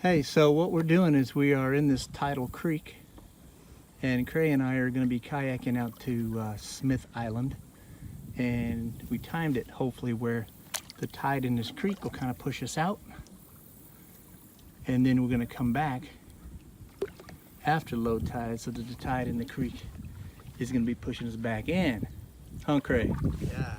Hey, so what we're doing is we are in this tidal creek, and Cray and I are going to be kayaking out to Smith Island, and we timed it hopefully where the tide in this creek will kind of push us out, and then we're going to come back after low tide so that the tide in the creek is going to be pushing us back in. Huh, Cray? Yeah.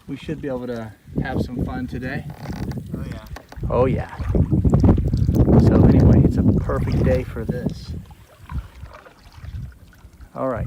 We should be able to have some fun today. Oh yeah. Oh yeah. So anyway, it's a perfect day for this. All right.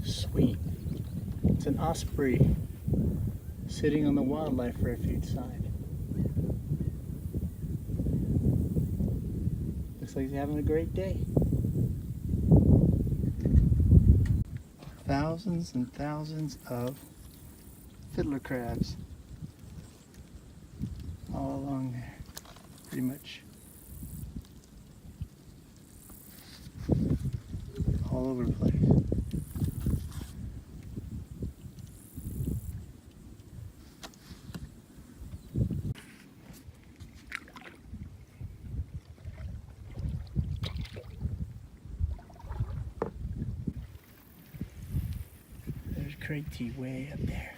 Sweet. It's an osprey sitting on the wildlife refuge side. Looks like he's having a great day. Thousands and thousands of fiddler crabs all along there, pretty much all over the place. There's Craig T way up there.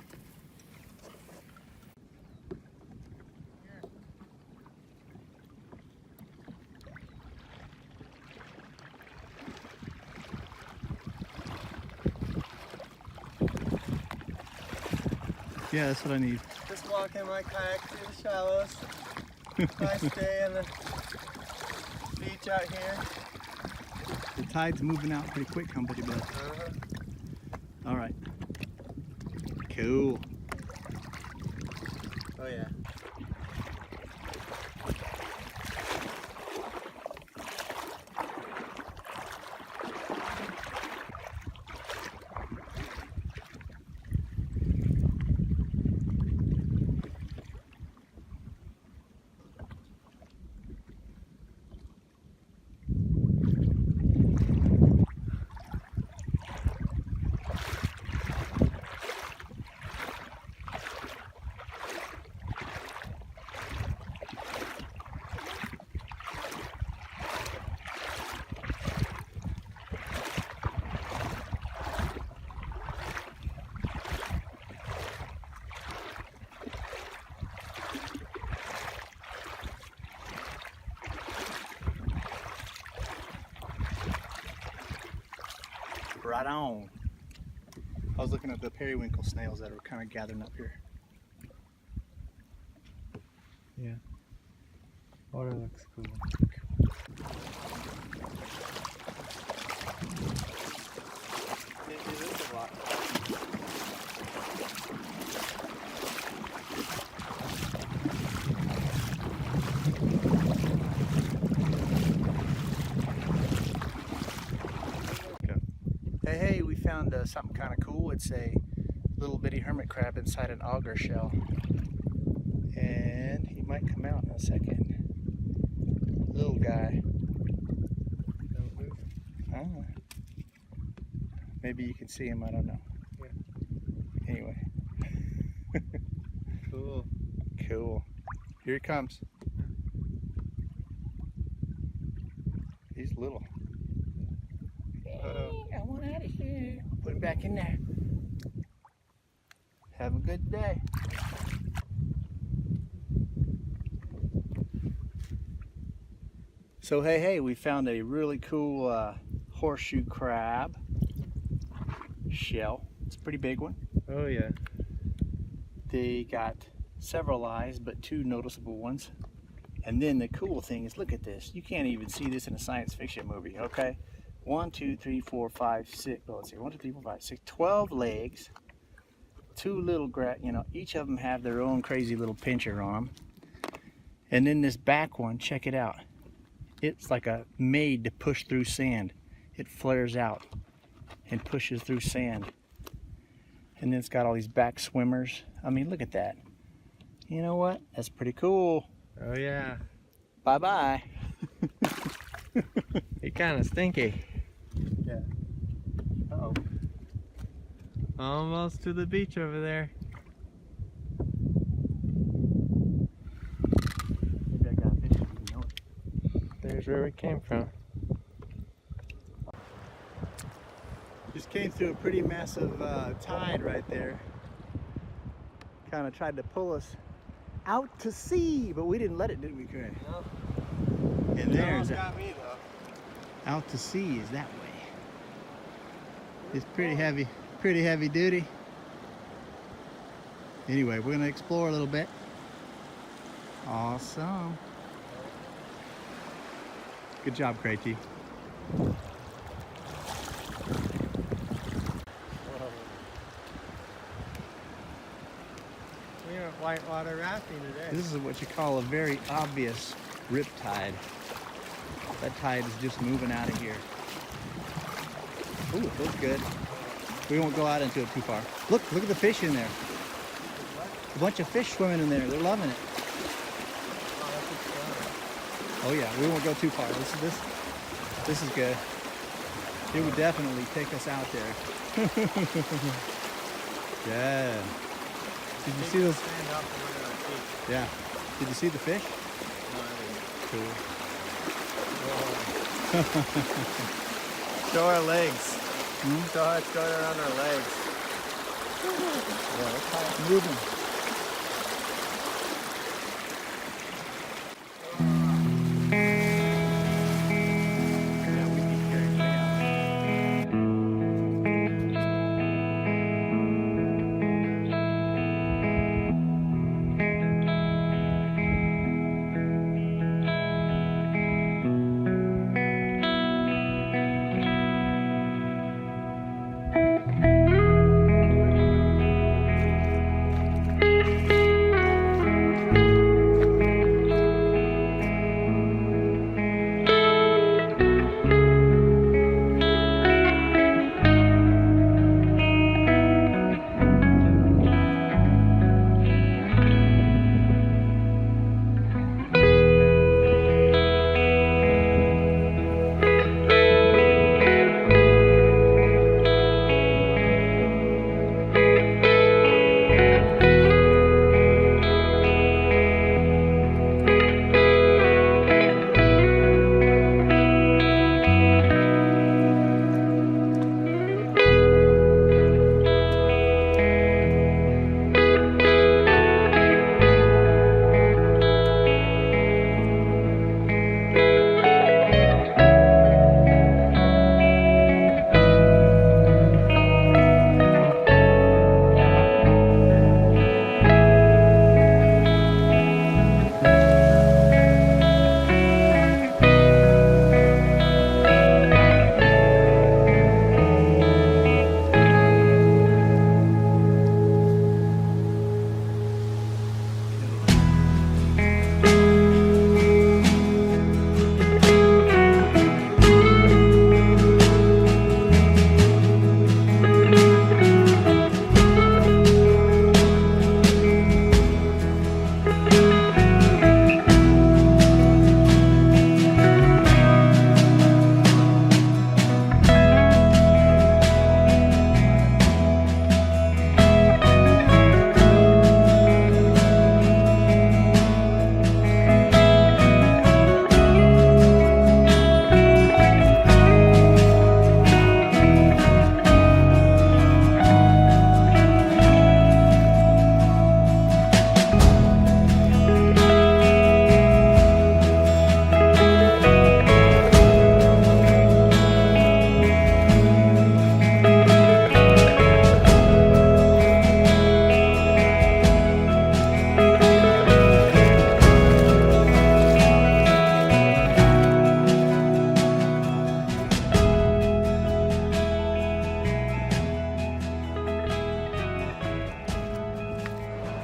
Yeah, that's what I need. Just walking my kayak through the shallows. Nice day on the beach out here. The tide's moving out pretty quick, company, but all right. Cool. Oh yeah. Right on. I was looking at the periwinkle snails that are kind of gathering up here. Yeah. Water looks cool. It is a lot. Hey, we found something kind of cool. It's a little bitty hermit crab inside an auger shell. And he might come out in a second. Little guy. Ah. Maybe you can see him, I don't know. Yeah. Anyway. Cool. Cool. Here he comes. He's little. I want out of here. Put him back in there. Have a good day. So hey, we found a really cool horseshoe crab shell. It's a pretty big one. Oh yeah. They got several eyes, but two noticeable ones. And then the cool thing is, look at this. You can't even see this in a science fiction movie, okay? 1, 2, 3, 4, 5, 6, well, let's see, 1, 2, 3, 4, 5, 6, 12 legs, two little each of them have their own crazy little pincher on them. And then this back one, check it out. It's like made to push through sand. It flares out and pushes through sand. And then it's got all these back swimmers. I mean, look at that. You know what? That's pretty cool. Oh yeah. Bye-bye. It's kind of stinky. Yeah. Uh-oh. Almost to the beach over there. Maybe I got a fish. You know it. There's where we came from. Just came through a pretty massive tide right there. Kind of tried to pull us out to sea, but we didn't let it, did we, Craig? No. And there's got me though. out to sea is that way. It's pretty heavy duty. Anyway, we're gonna explore a little bit. Awesome. Good job, Craig. We went whitewater rafting today. This is what you call a very obvious rip tide. That tide is just moving out of here. Ooh, it feels good. We won't go out into it too far. Look at the fish in there. A bunch of fish swimming in there. They're loving it. Oh yeah, we won't go too far. This is good. It would definitely take us out there. Yeah. Did you see those? Yeah. Did you see the fish? Cool. Show our legs. Hmm? Show how it's going around our legs. Yeah, that's how it's moving. Yeah, we can carry it out.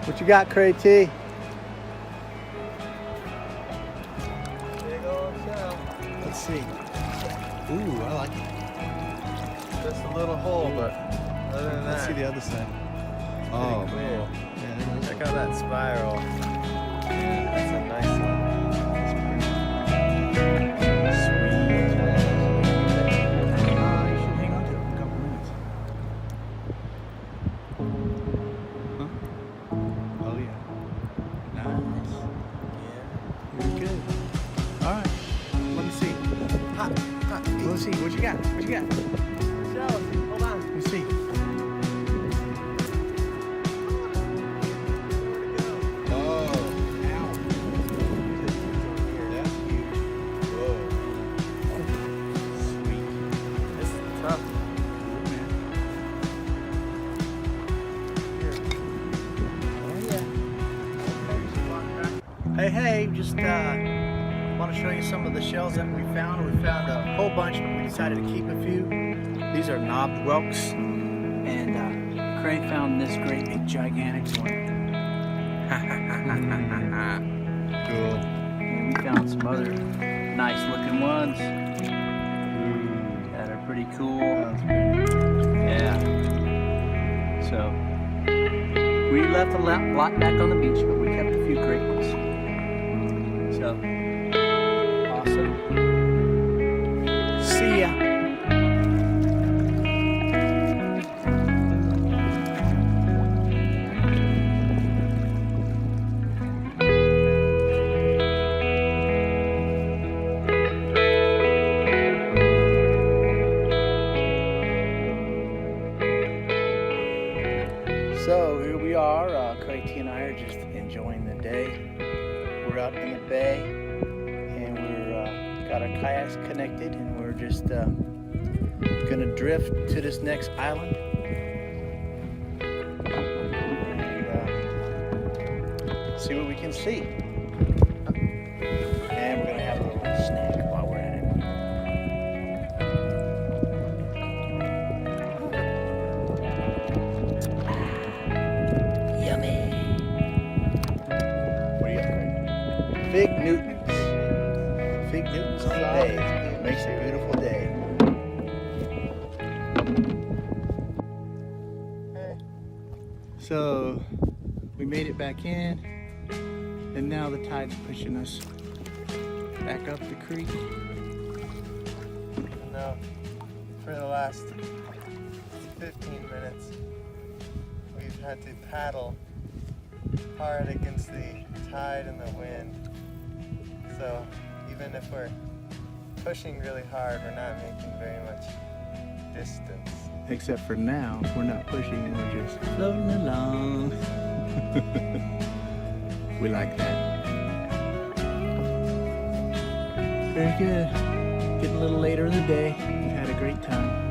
What you got, Cray T? Big old shell. Let's see. Ooh, I like it. Just a little hole, but other than Let's that, see the other side. pretty Oh, clear. yeah, it is. Check out that spiral. That's a nice one. You should hang on to it for a couple minutes. Oh yeah. Nice. Very good. All right. Let me see. Let's see. What you got? What you got? Shells, hold on. Let me see. Oh, Ow. yeah. Whoa. Sweet. This is tough. Hey, just want to show you some of the shells that we found. We found a whole bunch, but we decided to keep a few. These are knobbed whelks, and Cray found this great big gigantic one. Cool. And we found some other nice looking ones that are pretty cool. Yeah. So we left a lot back on the beach, but we kept a few great ones. So awesome. See ya. So here we are, Cray T and I are just enjoying the day. We're out in the bay and we're got our kayaks connected and we're just gonna drift to this next island and see what we can see. And we're gonna have a little snack while we're at it. Yummy. What do you got, Craig? Fig Newtons. Fig Newtons on the bay. It makes a beautiful day. So we made it back in, and now the tide's pushing us back up the creek. No, for the last 15 minutes, we've had to paddle hard against the tide and the wind. So even if we're pushing really hard, we're not making very much distance. Except for now, we're not pushing, we're just floating along. We like that. Very good. Getting a little later in the day. We had a great time.